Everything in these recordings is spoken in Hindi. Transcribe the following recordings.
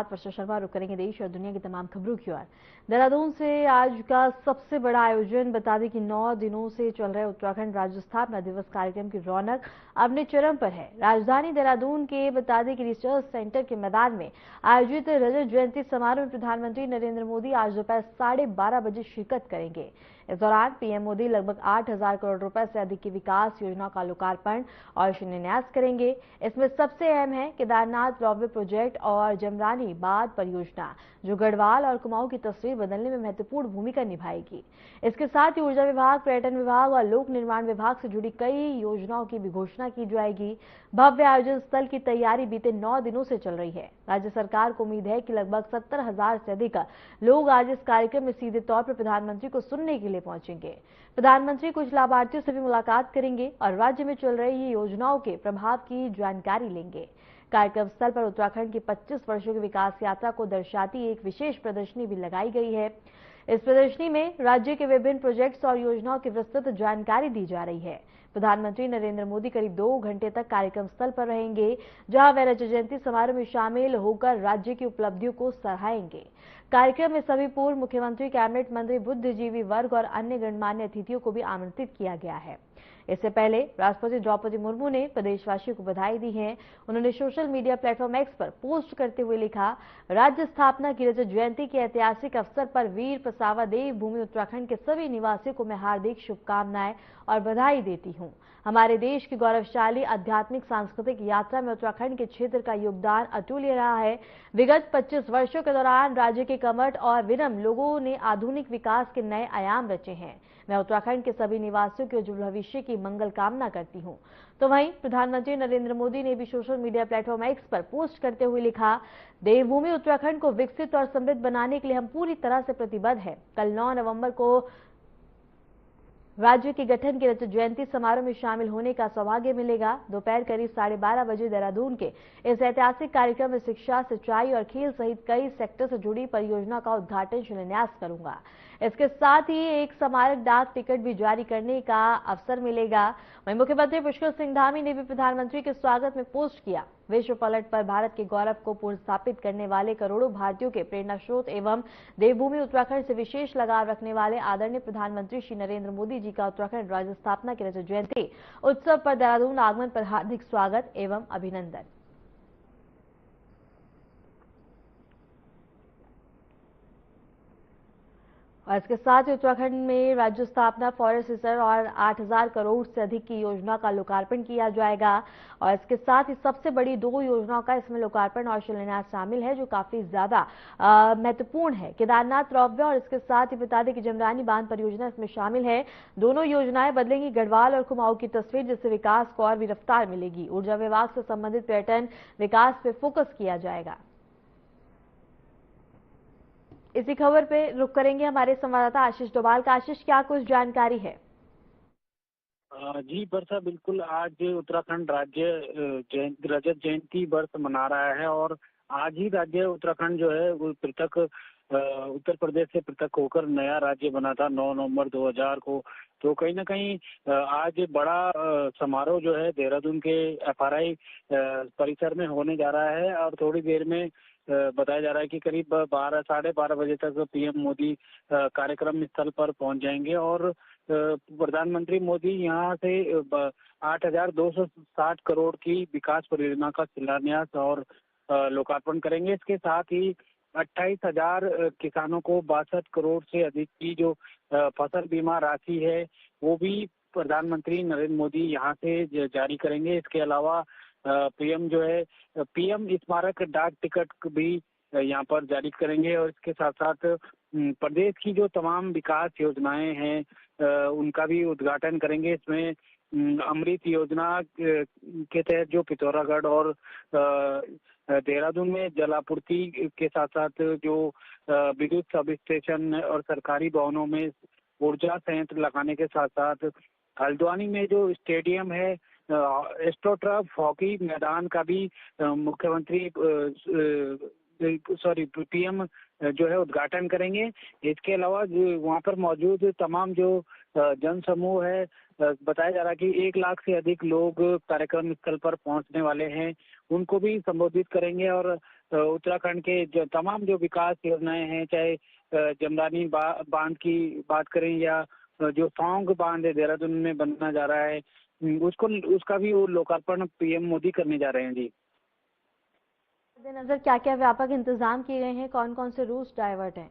बाद वर्षा शर्मा रुक करेंगे देश और दुनिया की तमाम खबरों की ओर। देहरादून से आज का सबसे बड़ा आयोजन, बता दें कि 9 दिनों से चल रहे उत्तराखंड राज्य स्थापना दिवस कार्यक्रम की रौनक अपने चरम पर है। राजधानी देहरादून के बता दें कि रिसर्च सेंटर के मैदान में आयोजित रजत जयंती समारोह में प्रधानमंत्री नरेंद्र मोदी आज दोपहर 12:30 बजे शिरकत करेंगे। इस दौरान पीएम मोदी लगभग 8,000 करोड़ रुपए से अधिक की विकास योजनाओं का लोकार्पण और शिलान्यास करेंगे। इसमें सबसे अहम है केदारनाथ रॉपवे प्रोजेक्ट और जमरानी बांध परियोजना, जो गढ़वाल और कुमाऊं की तस्वीर बदलने में महत्वपूर्ण भूमिका निभाएगी। इसके साथ ही ऊर्जा विभाग, पर्यटन विभाग और लोक निर्माण विभाग से जुड़ी कई योजनाओं की भी घोषणा की जाएगी। भव्य आयोजन स्थल की तैयारी बीते 9 दिनों से चल रही है। राज्य सरकार को उम्मीद है कि लगभग 70,000 से अधिक लोग आज इस कार्यक्रम में सीधे तौर पर प्रधानमंत्री को सुनने के लिए पहुंचेंगे। प्रधानमंत्री कुछ लाभार्थियों से भी मुलाकात करेंगे और राज्य में चल रही योजनाओं के प्रभाव की जानकारी लेंगे। कार्यक्रम स्थल पर उत्तराखंड की 25 वर्षों की विकास यात्रा को दर्शाती एक विशेष प्रदर्शनी भी लगाई गई है। इस प्रदर्शनी में राज्य के विभिन्न प्रोजेक्ट्स और योजनाओं की विस्तृत जानकारी दी जा रही है। प्रधानमंत्री नरेंद्र मोदी करीब 2 घंटे तक कार्यक्रम स्थल पर रहेंगे, जहां वे रजत जयंती समारोह में शामिल होकर राज्य की उपलब्धियों को सराहेंगे। कार्यक्रम में सभी पूर्व मुख्यमंत्री, कैबिनेट मंत्री, बुद्धिजीवी वर्ग और अन्य गणमान्य अतिथियों को भी आमंत्रित किया गया है। इससे पहले राष्ट्रपति द्रौपदी मुर्मू ने प्रदेशवासियों को बधाई दी है। उन्होंने सोशल मीडिया प्लेटफॉर्म एक्स पर पोस्ट करते हुए लिखा, राज्य स्थापना की रजत जयंती के ऐतिहासिक अवसर पर वीर पसावा देव भूमि उत्तराखंड के सभी निवासियों को मैं हार्दिक शुभकामनाएं और बधाई देती हूं। हमारे देश की गौरवशाली आध्यात्मिक सांस्कृतिक यात्रा में उत्तराखंड के क्षेत्र का योगदान अतुल्य रहा है। विगत 25 वर्षों के दौरान राज्य के कर्मठ और विनम्र लोगों ने आधुनिक विकास के नए आयाम रचे हैं। मैं उत्तराखंड के सभी निवासियों के उज्जवल भविष्य की मंगल कामना करती हूं। तो वहीं प्रधानमंत्री नरेंद्र मोदी ने भी सोशल मीडिया प्लेटफॉर्म एक्स पर पोस्ट करते हुए लिखा, देवभूमि उत्तराखंड को विकसित और समृद्ध बनाने के लिए हम पूरी तरह से प्रतिबद्ध हैं। कल 9 नवंबर को राज्य के गठन की रजत जयंती समारोह में शामिल होने का सौभाग्य मिलेगा। दोपहर करीब 12:30 बजे देहरादून के इस ऐतिहासिक कार्यक्रम में शिक्षा, सिंचाई और खेल सहित कई सेक्टर से जुड़ी परियोजना का उद्घाटन शिलान्यास करूंगा। इसके साथ ही एक स्मारक डाक टिकट भी जारी करने का अवसर मिलेगा। वहीं मुख्यमंत्री पुष्कर सिंह धामी ने भी प्रधानमंत्री के स्वागत में पोस्ट किया। विश्व पलट पर भारत के गौरव को पुनर्स्थापित करने वाले करोड़ों भारतीयों के प्रेरणा स्रोत एवं देवभूमि उत्तराखंड से विशेष लगाव रखने वाले आदरणीय प्रधानमंत्री श्री नरेंद्र मोदी जी का उत्तराखंड राज्य स्थापना की रजत जयंती उत्सव पर देहरादून आगमन पर हार्दिक स्वागत एवं अभिनंदन। और इसके साथ ही उत्तराखंड में राज्य स्थापना, फॉरेस्ट रिजर्व और 8,000 करोड़ से अधिक की योजना का लोकार्पण किया जाएगा। और इसके साथ ही सबसे बड़ी 2 योजनाओं का इसमें लोकार्पण और शिलान्यास शामिल है, जो काफी ज्यादा महत्वपूर्ण है। केदारनाथ रॉपवे और इसके साथ ही बता दें कि जमरानी बांध परियोजना इसमें शामिल है। दोनों योजनाएं बदलेंगी गढ़वाल और कुमाऊं की तस्वीर, जिससे विकास को और भी रफ्तार मिलेगी। ऊर्जा विभाग से संबंधित पर्यटन विकास पे फोकस किया जाएगा। इसी खबर पे रुक करेंगे हमारे संवाददाता आशीष डोभाल का। आशीष, क्या कुछ जानकारी है? जी वर्षा, बिल्कुल आज उत्तराखंड राज्य रजत जयंती वर्ष मना रहा है और आज ही राज्य उत्तराखंड जो है वो पृथक उत्तर प्रदेश से पृथक होकर नया राज्य बना था 9 नवंबर 2000 को। तो कहीं ना कहीं आज बड़ा समारोह जो है देहरादून के FRI परिसर में होने जा रहा है और थोड़ी देर में बताया जा रहा है कि करीब 12-12:30 बजे तक पीएम मोदी कार्यक्रम स्थल पर पहुंच जाएंगे और प्रधानमंत्री मोदी यहाँ से 8,260 करोड़ की विकास परियोजना का शिलान्यास और लोकार्पण करेंगे। इसके साथ ही 28,000 किसानों को 62 करोड़ से अधिक की जो फसल बीमा राशि है वो भी प्रधानमंत्री नरेंद्र मोदी यहाँ से जारी करेंगे। इसके अलावा पीएम जो है पीएम स्मारक डाक टिकट भी यहाँ पर जारी करेंगे और इसके साथ साथ प्रदेश की जो तमाम विकास योजनाएं हैं उनका भी उद्घाटन करेंगे। इसमें अमृत योजना के तहत जो पिथौरागढ़ और देहरादून में जलापूर्ति के साथ साथ जो विद्युत सब स्टेशन और सरकारी भवनों में ऊर्जा संयंत्र लगाने के साथ साथ हल्द्वानी में जो स्टेडियम है एस्ट्रोटर्फ हॉकी मैदान का भी मुख्यमंत्री पीएम जो है उद्घाटन करेंगे। इसके अलावा वहाँ पर मौजूद तमाम जो जन समूह है बताया जा रहा है कि 1 लाख से अधिक लोग कार्यक्रम स्थल पर पहुंचने वाले हैं, उनको भी संबोधित करेंगे और उत्तराखंड के जो तमाम जो विकास योजनाएं हैं, चाहे जमदानी बांध की बात करें या जो सौंग बांध है देहरादून में बनना जा रहा है, उसका भी वो लोकार्पण पीएम मोदी करने जा रहे हैं जी। मद्देनजर क्या क्या व्यापक इंतजाम किए गए हैं, कौन कौन से रूट्स डाइवर्ट हैं?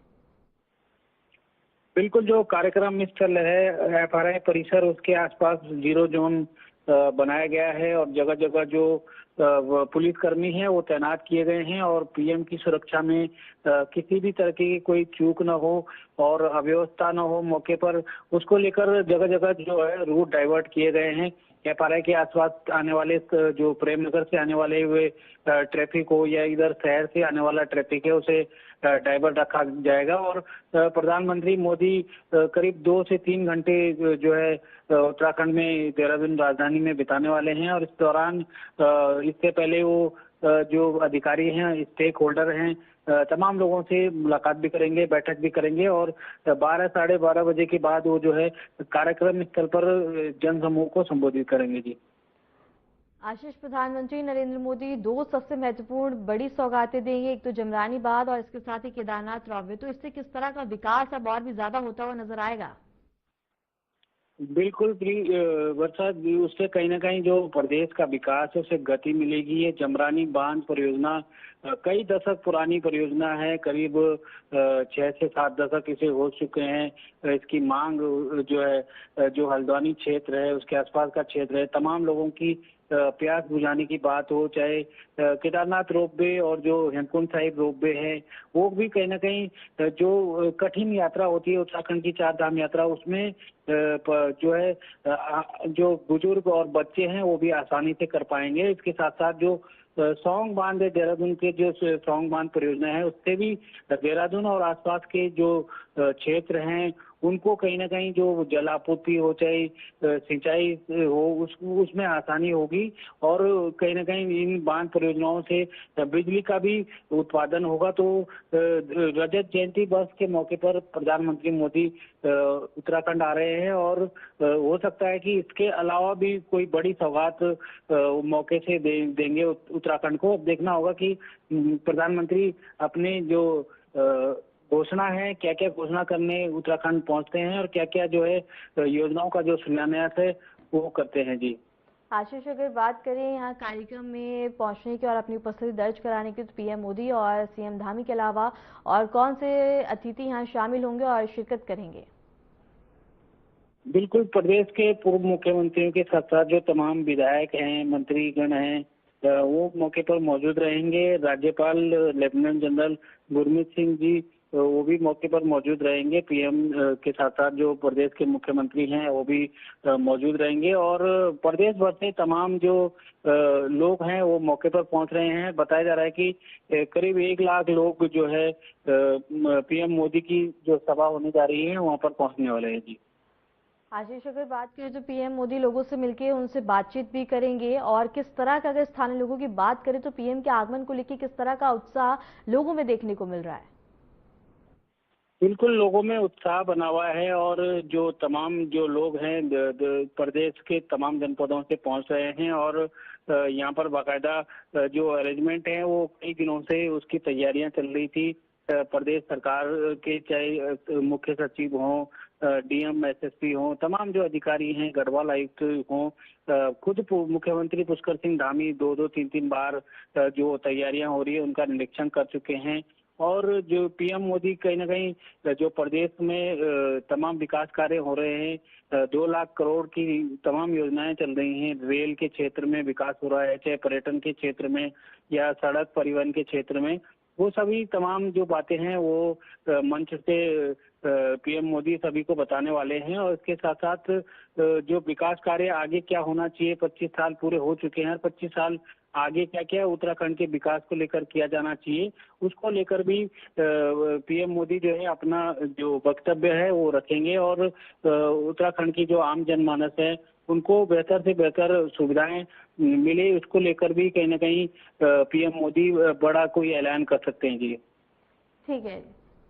बिल्कुल, जो कार्यक्रम स्थल है एफआरआई परिसर, उसके आसपास जीरो जोन बनाया गया है और जगह जगह जो पुलिसकर्मी हैं वो तैनात किए गए हैं और पीएम की सुरक्षा में किसी भी तरह की कोई चूक न हो और अव्यवस्था न हो मौके पर, उसको लेकर जगह जगह जो है रूट डाइवर्ट किए गए हैं। एफआरआई के आसपास आने वाले जो प्रेमनगर से आने वाले हुए ट्रैफिक हो या इधर शहर से आने वाला ट्रैफिक है, उसे डाइवर्ट रखा जाएगा और प्रधानमंत्री मोदी करीब 2 से 3 घंटे जो है उत्तराखंड में देहरादून राजधानी में बिताने वाले हैं और इस दौरान इससे पहले वो जो अधिकारी हैं, स्टेक होल्डर हैं, तमाम लोगों से मुलाकात भी करेंगे, बैठक भी करेंगे और 12 साढ़े 12 बजे के बाद वो जो है कार्यक्रम स्थल पर जनसमूह को संबोधित करेंगे जी। आशीष, प्रधानमंत्री नरेंद्र मोदी 2 सबसे महत्वपूर्ण बड़ी सौगातें देंगे, एक तो जमरानी बांध और इसके साथ ही केदारनाथ रॉपवे। तो इससे किस तरह का विकास अब और भी ज्यादा होता हुआ नजर आएगा? बिल्कुल वर्षा, उससे कहीं ना कहीं जो प्रदेश का विकास है उसे गति मिलेगी। ये जमरानी बांध परियोजना कई दशक पुरानी परियोजना है, करीब 6 से 7 दशक इसे हो चुके हैं। इसकी मांग जो है, जो हल्द्वानी क्षेत्र है उसके आसपास का क्षेत्र है, तमाम लोगों की प्यास बुझाने की बात हो, चाहे केदारनाथ रोपवे और जो हेमकुंड साहिब रोपवे है, वो भी कहीं ना कहीं जो कठिन यात्रा होती है उत्तराखंड की 4 धाम यात्रा, उसमें जो है जो बुजुर्ग और बच्चे हैं वो भी आसानी से कर पाएंगे। इसके साथ साथ जो सौंग बांध है देहरादून के, जो सौंग बांध परियोजना है, उससे भी देहरादून और आसपास के जो क्षेत्र हैं उनको कहीं ना कहीं जो जल आपूर्ति हो, चाहे सिंचाई हो, उसमें आसानी होगी और कहीं ना कहीं इन बांध परियोजनाओं से बिजली का भी उत्पादन होगा। तो रजत जयंती वर्ष के मौके पर प्रधानमंत्री मोदी उत्तराखंड आ रहे हैं और हो सकता है कि इसके अलावा भी कोई बड़ी सौगात मौके से देंगे उत्तराखंड को। अब देखना होगा कि प्रधानमंत्री अपने जो घोषणा है, क्या क्या घोषणा करने उत्तराखंड पहुंचते हैं और क्या क्या जो है योजनाओं का जो शिलान्यास है वो करते हैं जी। आशीष, अगर बात करें यहाँ कार्यक्रम में पहुंचने की और अपनी उपस्थिति दर्ज कराने की, तो पीएम मोदी और सीएम धामी के अलावा और कौन से अतिथि यहाँ शामिल होंगे और शिरकत करेंगे? बिल्कुल, प्रदेश के पूर्व मुख्यमंत्रियों के साथ साथ जो तमाम विधायक हैं, मंत्रीगण हैं, वो मौके पर मौजूद रहेंगे। राज्यपाल लेफ्टिनेंट जनरल गुरमीत सिंह जी वो भी मौके पर मौजूद रहेंगे। पीएम के साथ साथ जो प्रदेश के मुख्यमंत्री हैं वो भी मौजूद रहेंगे और प्रदेश भर से तमाम जो लोग हैं वो मौके पर पहुंच रहे हैं। बताया जा रहा है कि करीब 1 लाख लोग जो है पीएम मोदी की जो सभा होने जा रही है वहां पर पहुंचने वाले हैं जी। आशीष, अगर बात करें तो पीएम मोदी लोगों से मिलकर उनसे बातचीत भी करेंगे और किस तरह का, अगर स्थानीय लोगों की बात करें तो पीएम के आगमन को लेकर किस तरह का उत्साह लोगों में देखने को मिल रहा है? बिल्कुल, लोगों में उत्साह बना हुआ है और जो तमाम जो लोग हैं प्रदेश के तमाम जनपदों से पहुंच रहे हैं और यहाँ पर बाकायदा जो अरेंजमेंट है वो कई दिनों से उसकी तैयारियां चल रही थी। प्रदेश सरकार के चाहे मुख्य सचिव हों, डीएम एसएसपी हों, तमाम जो अधिकारी हैं, गढ़वाल आयुक्त हों, खुद मुख्यमंत्री पुष्कर सिंह धामी 2-2, 3-3 बार जो तैयारियां हो रही है उनका निरीक्षण कर चुके हैं और जो पीएम मोदी कहीं ना कहीं जो प्रदेश में तमाम विकास कार्य हो रहे हैं, 2 लाख करोड़ की तमाम योजनाएं चल रही हैं, रेल के क्षेत्र में विकास हो रहा है, चाहे पर्यटन के क्षेत्र में या सड़क परिवहन के क्षेत्र में, वो सभी तमाम जो बातें हैं वो मंच से पीएम मोदी सभी को बताने वाले हैं और इसके साथ साथ जो विकास कार्य आगे क्या होना चाहिए, 25 साल पूरे हो चुके हैं, 25 साल आगे क्या क्या उत्तराखंड के विकास को लेकर किया जाना चाहिए, उसको लेकर भी पीएम मोदी जो है अपना जो वक्तव्य है वो रखेंगे और उत्तराखंड की जो आम जनमानस है उनको बेहतर से बेहतर सुविधाएं मिले, उसको लेकर भी कहीं ना कहीं पीएम मोदी बड़ा कोई ऐलान कर सकते हैं जी।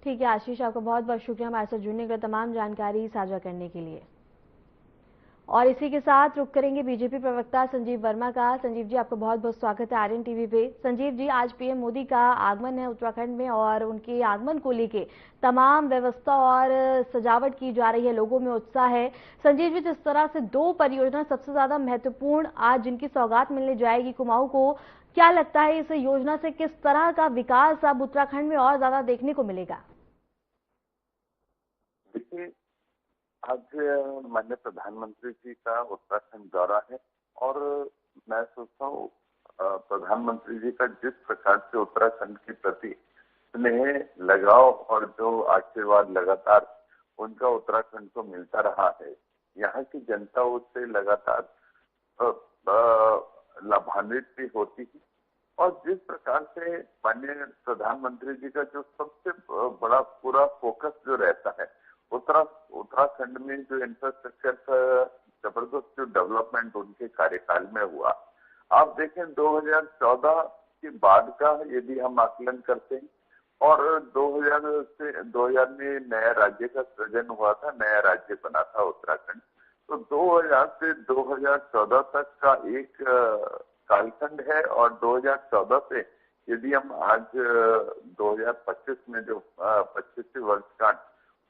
ठीक है आशीष, आपका बहुत बहुत शुक्रिया हमारे साथ जुड़ने का, तमाम जानकारी साझा करने के लिए। और इसी के साथ रुक करेंगे बीजेपी प्रवक्ता संजीव वर्मा का। संजीव जी, आपका बहुत बहुत स्वागत है आर्यन टीवी पे। संजीव जी, आज पीएम मोदी का आगमन है उत्तराखंड में और उनके आगमन को लेके तमाम व्यवस्था और सजावट की जा रही है, लोगों में उत्साह है। संजीव जी, जिस तरह से दो परियोजना सबसे ज्यादा महत्वपूर्ण आज जिनकी सौगात मिलने जाएगी कुमाऊं को, क्या लगता है इस योजना से किस तरह का विकास अब उत्तराखंड में और ज्यादा देखने को मिलेगा? देखिए, आज माननीय प्रधानमंत्री जी का उत्तराखंड दौरा है और मैं सोचता हूँ प्रधानमंत्री जी का जिस प्रकार से उत्तराखंड के प्रति स्नेह, लगाव और जो आशीर्वाद लगातार उनका उत्तराखंड को मिलता रहा है, यहाँ की जनता उससे लगातार लाभान्वित भी होती है। और जिस प्रकार से माननीय प्रधानमंत्री जी का जो सबसे बड़ा पूरा फोकस जो रहता है उत्तराखंड में, जो इंफ्रास्ट्रक्चर का जबरदस्त जो डेवलपमेंट उनके कार्यकाल में हुआ, आप देखें 2014 के बाद का यदि हम आकलन करते हैं और 2000 में नया राज्य का सृजन हुआ था, नया राज्य बना था उत्तराखंड, तो 2000 से 2014 तक का एक कालखंड है। और 2014 से यदि हम आज 2025 में जो 25वीं वर्षगांठ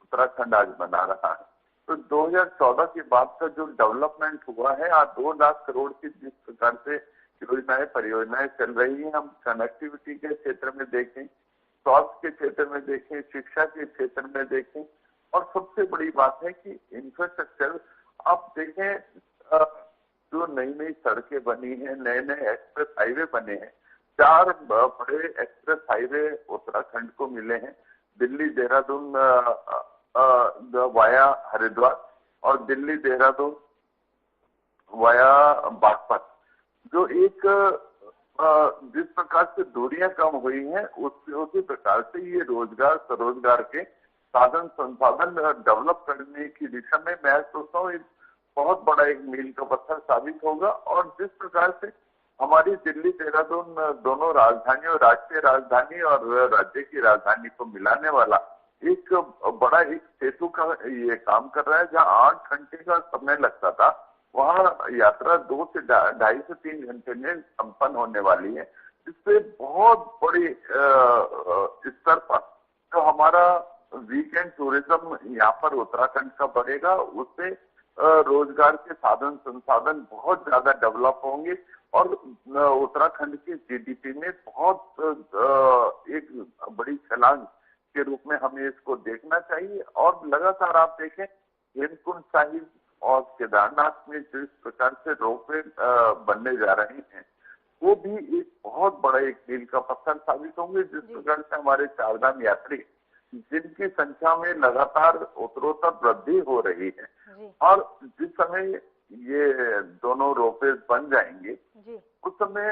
उत्तराखंड आज बना रहा है, तो 2014 के बाद का जो डेवलपमेंट हुआ है, आज 2 लाख करोड़ की जिस प्रकार से योजनाएं परियोजनाएं चल रही है, हम कनेक्टिविटी के क्षेत्र में देखें, स्वास्थ्य के क्षेत्र में देखें, शिक्षा के क्षेत्र में देखें, और सबसे बड़ी बात है कि इंफ्रास्ट्रक्चर आप देखें, जो नई नई सड़कें बनी हैं, नए नए एक्सप्रेस हाईवे बने हैं, 4 बड़े एक्सप्रेस हाईवे उत्तराखंड को मिले हैं, दिल्ली देहरादून वाया हरिद्वार और दिल्ली देहरादून वाया बागपत, जो एक जिस प्रकार से दूरियां कम हुई हैं उसी प्रकार से ये रोजगार स्वरोजगार के साधन संसाधन डेवलप करने की दिशा में मैं सोचता हूँ बहुत बड़ा एक मील का पत्थर साबित होगा। और जिस प्रकार से हमारी दिल्ली देहरादून दोनों राजधानियों, राष्ट्रीय राजधानी और राज्य की राजधानी को मिलाने वाला एक बड़ा एक सेतु का ये काम कर रहा है, जहाँ 8 घंटे का समय लगता था, वहाँ यात्रा 2 से 2.5 से 3 घंटे में संपन्न होने वाली है, जिससे बहुत बड़ी स्तर पर जो हमारा वीकेंड टूरिज्म यहाँ पर उत्तराखंड का बढ़ेगा, उससे रोजगार के साधन संसाधन बहुत ज्यादा डेवलप होंगे और उत्तराखंड की जीडीपी में बहुत एक बड़ी छलांग के रूप में हमें इसको देखना चाहिए। और लगातार आप देखें हेमकुंड साहिब और केदारनाथ में जिस प्रकार से रोपवे बनने जा रहे हैं, वो भी एक बहुत बड़ा एक मील का पत्थर साबित होंगे। जिस प्रकार से हमारे चारधाम यात्री जिनकी संख्या में लगातार उत्तरोत्तर वृद्धि हो रही है, और जिस समय ये दोनों रोपवे बन जाएंगे उस समय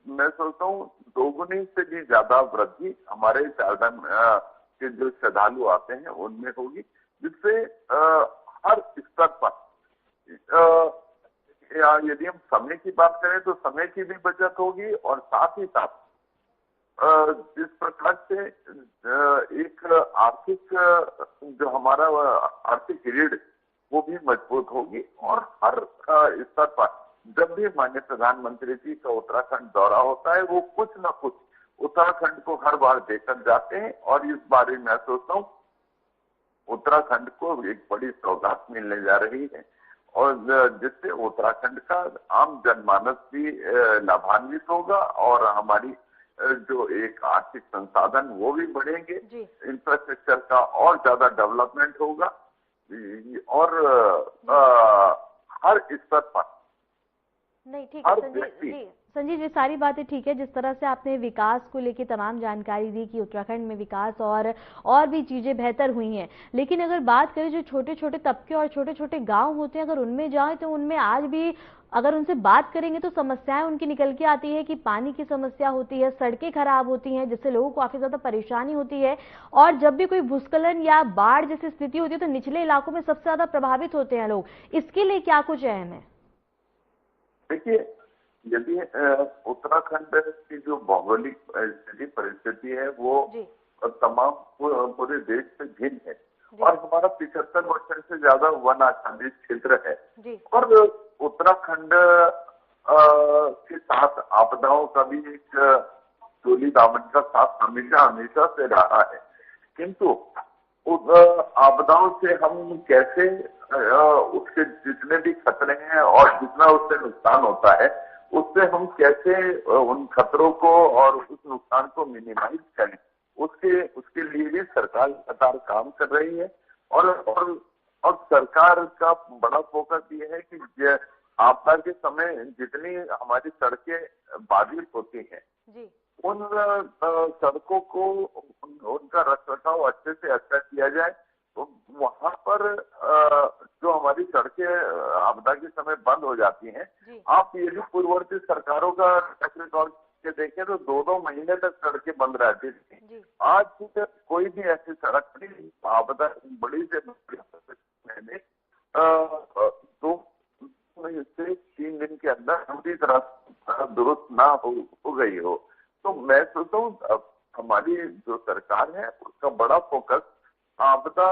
मैं सोचता हूँ दोगुनी से भी ज्यादा वृद्धि हमारे चारधाम के जो श्रद्धालु आते हैं उनमें होगी, जिससे हर स्तर पर यदि हम समय की बात करें तो समय की भी बचत होगी और साथ ही साथ जिस प्रकार से एक आर्थिक जो हमारा आर्थिक रीढ़ वो भी मजबूत होगी। और हर स्तर पर जब भी माननीय प्रधानमंत्री जी का उत्तराखंड दौरा होता है, वो कुछ न कुछ उत्तराखंड को हर बार देकर जाते हैं, और इस बारे में मैं सोचता हूँ उत्तराखंड को एक बड़ी सौगात मिलने जा रही है, और जिससे उत्तराखंड का आम जनमानस भी लाभान्वित होगा और हमारी जो एक आर्थिक संसाधन वो भी बढ़ेंगे, इंफ्रास्ट्रक्चर का और ज्यादा डेवलपमेंट होगा, और हर स्तर पर नहीं ठीक है संजीव जी, सारी बातें ठीक है। जिस तरह से आपने विकास को लेकर तमाम जानकारी दी कि उत्तराखंड में विकास और भी चीजें बेहतर हुई हैं, लेकिन अगर बात करें जो छोटे छोटे तबके और छोटे छोटे गांव होते हैं, अगर उनमें जाएं तो उनमें आज भी अगर उनसे बात करेंगे तो समस्याएं उनकी निकल के आती है कि पानी की समस्या होती है, सड़कें खराब होती हैं, जिससे लोगों को काफी ज्यादा परेशानी होती है, और जब भी कोई भूस्खलन या बाढ़ जैसी स्थिति होती है तो निचले इलाकों में सबसे ज्यादा प्रभावित होते हैं लोग। इसके लिए क्या कुछ अहम है? देखिए, यदि उत्तराखंड की जो भौगोलिक परिस्थिति है वो तमाम पूरे देश से भिन्न है, और हमारा 75% से ज्यादा वन आच्छादित क्षेत्र है जी। और उत्तराखंड के साथ आपदाओं का भी एक चोली दामन का साथ हमेशा हमेशा से रहा है, किंतु आपदाओं से हम कैसे उसके जितने भी खतरे हैं और जितना उससे नुकसान होता है उससे हम कैसे उन खतरों को और उस नुकसान को मिनिमाइज करें, उसके लिए भी सरकार लगातार काम कर रही है और सरकार का बड़ा फोकस ये है कि आपदा के समय जितनी हमारी सड़कें बाधित होती हैं जी। उन सड़कों को उनका रखरखाव अच्छे से अच्छा किया जाए। तो वहां पर जो हमारी सड़कें आपदा के समय बंद हो जाती हैं, आप ये भी पूर्ववर्ती सरकारों का ट्रैक रिकॉर्ड के देखें तो 2-2 महीने तक सड़कें बंद रहती थी। आज कोई भी ऐसी सड़क नहीं, आपदा बड़ी से बड़ी 2 से 3 दिन के अंदर पूरी तरह दुरुस्त ना हो गई हो। तो मैं सोचता हूँ हमारी जो सरकार है उसका बड़ा फोकस आपदा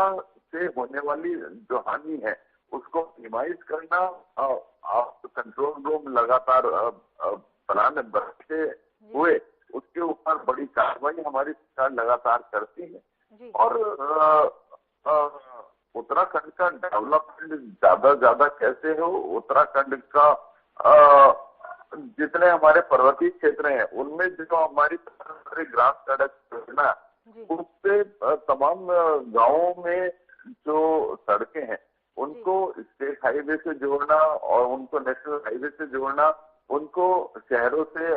से होने वाली जो हानि है उसको मिनिमाइज करना, आप कंट्रोल रूम लगातार बढ़ते हुए उसके ऊपर बड़ी कार्रवाई हमारी सरकार लगातार करती है और उत्तराखंड का डेवलपमेंट ज्यादा कैसे हो, उत्तराखंड का जितने हमारे पर्वतीय क्षेत्र हैं उनमें जो हमारी ग्राम सड़क योजना उससे तमाम गांवों में जो सड़कें हैं उनको स्टेट हाईवे से जोड़ना और उनको नेशनल हाईवे से जोड़ना, उनको शहरों से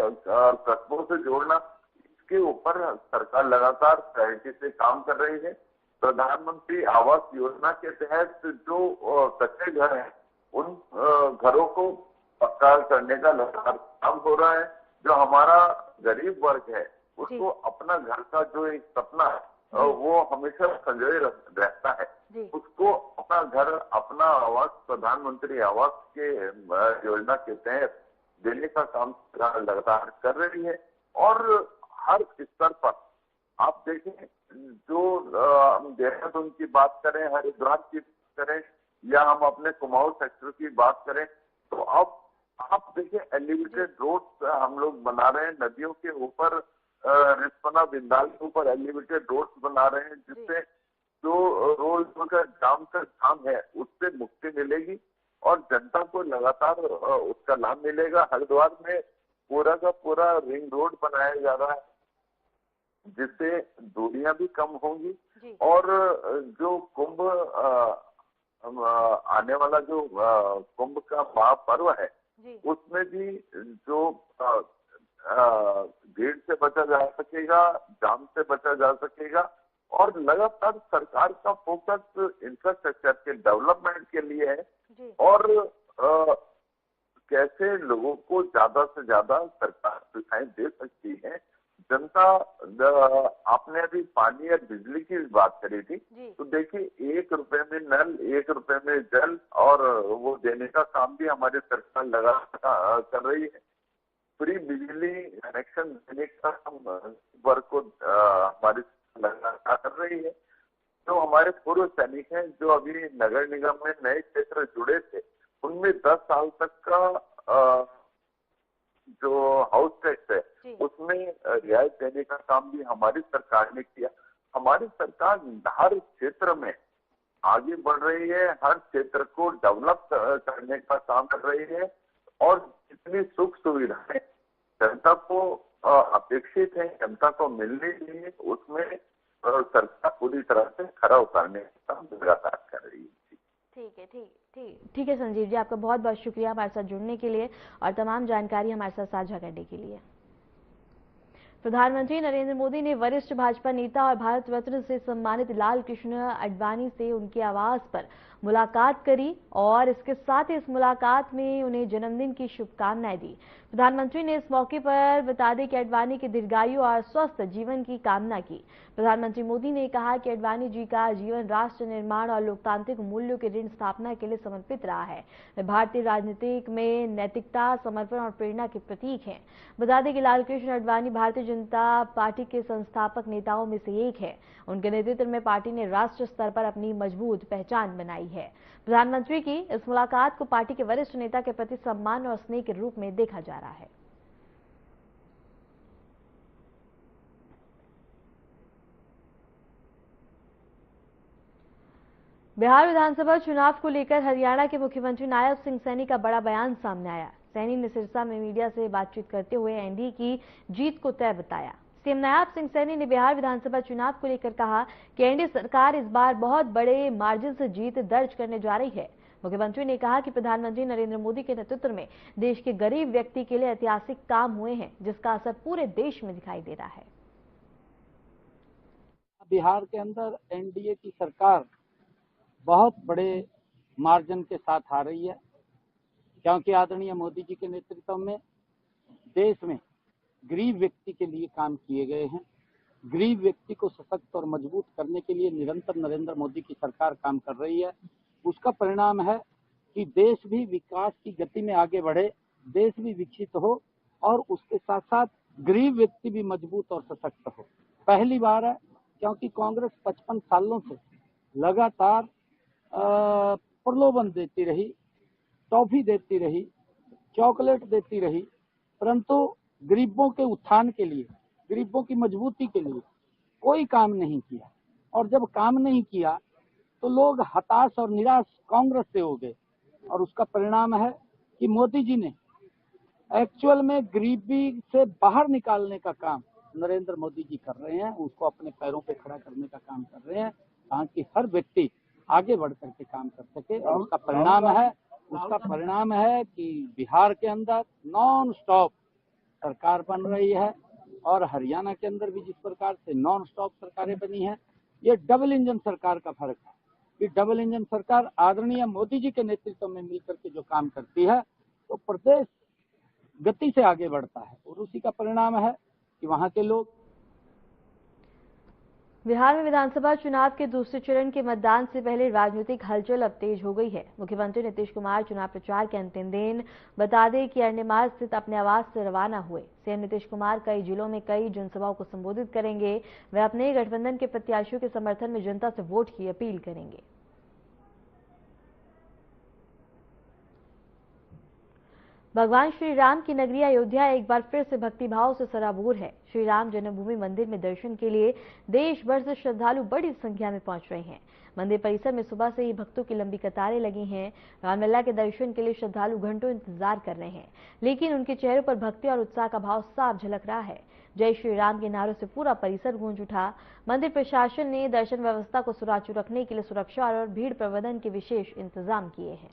कस्बों से जोड़ना, इसके ऊपर सरकार लगातार प्रायोरिटी से काम कर रही है। प्रधानमंत्री आवास योजना के तहत जो कच्चे घर हैं उन घरों को पक्का करने का लगातार काम हो रहा है। जो हमारा गरीब वर्ग है उसको अपना घर का जो एक सपना वो हमेशा संजोए रहता है, उसको अपना घर अपना आवास प्रधानमंत्री आवास के योजना के तहत देने का काम लगातार कर रही है। और हर स्तर पर आप देखें, जो हम देहरादून की बात करें, हरिद्वार की बात करें या हम अपने कुमाऊं सेक्टर की बात करें, तो अब आप देखिए एलिवेटेड रोड हम लोग बना रहे हैं, नदियों के ऊपर रिस्पना बिंदाल के ऊपर एलिवेटेड रोड्स बना रहे हैं, जिससे जो रोड का जाम का काम है उससे मुक्ति मिलेगी और जनता को लगातार उसका लाभ मिलेगा। हरिद्वार में पूरा का पूरा रिंग रोड बनाया जा रहा है जिससे दूरियां भी कम होंगी और जो कुंभ आने वाला जो कुंभ का महापर्व है उसमें भी जो भीड़ से बचा जा सकेगा, जाम से बचा जा सकेगा और लगातार सरकार का फोकस इंफ्रास्ट्रक्चर के डेवलपमेंट के लिए है और कैसे लोगों को ज्यादा से ज्यादा सरकार सुविधाएं दे सकती है। जनता, आपने अभी पानी और बिजली की बात करी थी, तो देखिए 1 रुपए में नल, 1 रुपए में जल और वो देने का काम भी हमारी सरकार लगातार कर रही है। फ्री बिजली कनेक्शन देने का हम वर्क को हमारी लगातार कर रही है। जो हमारे पूर्व सैनिक हैं जो अभी नगर निगम में नए क्षेत्र जुड़े थे, उनमें 10 साल तक का जो हाउस टैक्स है उसमें रियायत देने का काम भी हमारी सरकार ने किया। हमारी सरकार हर क्षेत्र में आगे बढ़ रही है, हर क्षेत्र को डेवलप करने का काम कर रही है और जितनी सुख सुविधाएं जनता को अपेक्षित है, जनता को मिलनी चाहिए, उसमें सरकार पूरी तरह से खरा उतारने का काम लगातार कर रही है। ठीक है संजीव जी, आपका बहुत बहुत शुक्रिया हमारे साथ जुड़ने के लिए और तमाम जानकारी हमारे साथ साझा करने के लिए। प्रधानमंत्री नरेंद्र मोदी ने वरिष्ठ भाजपा नेता और भारत रत्न से सम्मानित लाल कृष्ण आडवाणी से उनके आवास पर मुलाकात करी और इसके साथ ही इस मुलाकात में उन्हें जन्मदिन की शुभकामनाएं दी। प्रधानमंत्री ने इस मौके पर बता दें कि आडवाणी के दीर्घायु और स्वस्थ जीवन की कामना की। प्रधानमंत्री मोदी ने कहा कि आडवाणी जी का जीवन राष्ट्र निर्माण और लोकतांत्रिक मूल्यों के ऋण स्थापना के लिए समर्पित रहा है। वे भारतीय राजनीति में नैतिकता, समर्पण और प्रेरणा के प्रतीक हैं। बता दें कि लाल कृष्ण आडवाणी भारतीय जनता पार्टी के संस्थापक नेताओं में से एक है। उनके नेतृत्व में पार्टी ने राष्ट्र स्तर पर अपनी मजबूत पहचान बनाई है। प्रधानमंत्री की इस मुलाकात को पार्टी के वरिष्ठ नेता के प्रति सम्मान और स्नेह के रूप में देखा जा रहा है। बिहार विधानसभा चुनाव को लेकर हरियाणा के मुख्यमंत्री नायब सिंह सैनी का बड़ा बयान सामने आया। सैनी ने सिरसा में मीडिया से बातचीत करते हुए एनडीए की जीत को तय बताया। सीएम नायब सिंह सैनी ने बिहार विधानसभा चुनाव को लेकर कहा कि एनडीए सरकार इस बार बहुत बड़े मार्जिन से जीत दर्ज करने जा रही है। मुख्यमंत्री ने कहा कि प्रधानमंत्री नरेंद्र मोदी के नेतृत्व में देश के गरीब व्यक्ति के लिए ऐतिहासिक काम हुए हैं, जिसका असर पूरे देश में दिखाई दे रहा है। बिहार के अंदर एनडीए की सरकार बहुत बड़े मार्जिन के साथ आ रही है, क्योंकि आदरणीय मोदी जी के नेतृत्व में देश में गरीब व्यक्ति के लिए काम किए गए हैं। गरीब व्यक्ति को सशक्त और मजबूत करने के लिए निरंतर नरेंद्र मोदी की सरकार काम कर रही है। उसका परिणाम है कि देश भी विकास की गति में आगे बढ़े, देश भी विकसित हो और उसके साथ साथ गरीब व्यक्ति भी मजबूत और सशक्त हो। पहली बार है, क्योंकि कांग्रेस 55 सालों से लगातार प्रलोभन देती रही, टॉफी देती रही, चॉकलेट देती रही, परंतु गरीबों के उत्थान के लिए, गरीबों की मजबूती के लिए कोई काम नहीं किया। और जब काम नहीं किया तो लोग हताश और निराश कांग्रेस से हो गए, और उसका परिणाम है कि मोदी जी ने एक्चुअल में गरीबी से बाहर निकालने का काम नरेंद्र मोदी जी कर रहे हैं। उसको अपने पैरों पे खड़ा करने का काम कर रहे हैं, ताकि हर व्यक्ति आगे बढ़ करके काम कर सके। और उसका परिणाम है कि बिहार के अंदर नॉन स्टॉप सरकार बन रही है, और हरियाणा के अंदर भी जिस प्रकार से नॉन स्टॉप सरकारें बनी हैं, ये डबल इंजन सरकार का फर्क है कि डबल इंजन सरकार आदरणीय मोदी जी के नेतृत्व में मिलकर के जो काम करती है तो प्रदेश गति से आगे बढ़ता है, और उसी का परिणाम है कि वहां के लोग। बिहार में विधानसभा चुनाव के दूसरे चरण के मतदान से पहले राजनीतिक हलचल अब तेज हो गई है। मुख्यमंत्री नीतीश कुमार चुनाव प्रचार के अंतिम दिन बता दें कि अरनेमार स्थित अपने आवास से रवाना हुए। सीएम नीतीश कुमार कई जिलों में कई जनसभाओं को संबोधित करेंगे। वे अपने गठबंधन के प्रत्याशियों के समर्थन में जनता से वोट की अपील करेंगे। भगवान श्री राम की नगरी अयोध्या एक बार फिर से भक्तिभाव से सराबोर है। श्री राम जन्मभूमि मंदिर में दर्शन के लिए देश भर से श्रद्धालु बड़ी संख्या में पहुंच रहे हैं। मंदिर परिसर में सुबह से ही भक्तों की लंबी कतारें लगी हैं। रामलला के दर्शन के लिए श्रद्धालु घंटों इंतजार कर रहे हैं, लेकिन उनके चेहरों पर भक्ति और उत्साह का भाव साफ झलक रहा है। जय श्री राम के नारों से पूरा परिसर गूंज उठा। मंदिर प्रशासन ने दर्शन व्यवस्था को सुचारू रखने के लिए सुरक्षा और भीड़ प्रबंधन के विशेष इंतजाम किए हैं।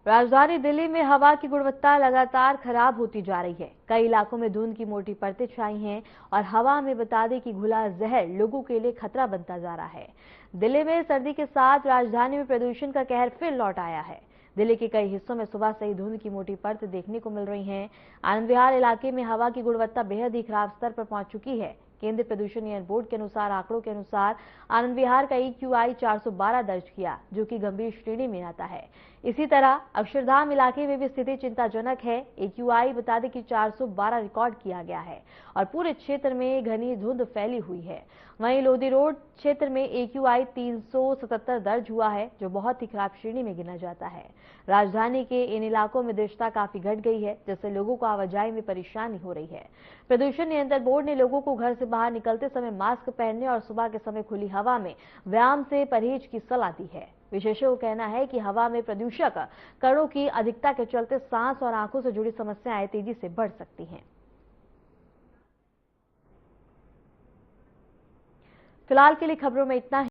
राजधानी दिल्ली में हवा की गुणवत्ता लगातार खराब होती जा रही है। कई इलाकों में धुंध की मोटी परतें छाई हैं और हवा में बता दें कि घुला जहर लोगों के लिए खतरा बनता जा रहा है। दिल्ली में सर्दी के साथ राजधानी में प्रदूषण का कहर फिर लौट आया है। दिल्ली के कई हिस्सों में सुबह से ही धुंध की मोटी परत देखने को मिल रही है। आनंद विहार इलाके में हवा की गुणवत्ता बेहद ही खराब स्तर पर पहुंच चुकी है। केंद्रीय प्रदूषण नियंत्रण बोर्ड के अनुसार आंकड़ों के अनुसार आनंद विहार का EQI 412 दर्ज किया, जो कि गंभीर श्रेणी में आता है। इसी तरह अक्षरधाम इलाके में भी स्थिति चिंताजनक है। EQI बता दें कि 412 रिकॉर्ड किया गया है और पूरे क्षेत्र में घनी धुंध फैली हुई है। वहीं लोधी रोड क्षेत्र में EQI 377 दर्ज हुआ है, जो बहुत ही खराब श्रेणी में गिना जाता है। राजधानी के इन इलाकों में दृश्यता काफी घट गई है, जिससे लोगों को आवाजाही में परेशानी हो रही है। प्रदूषण नियंत्रण बोर्ड ने लोगों को घर से बाहर निकलते समय मास्क पहनने और सुबह के समय खुली हवा में व्यायाम से परहेज की सलाह दी है। विशेषज्ञों का कहना है कि हवा में प्रदूषक कणों की अधिकता के चलते सांस और आंखों से जुड़ी समस्याएं तेजी से बढ़ सकती हैं। फिलहाल के लिए खबरों में इतना ही।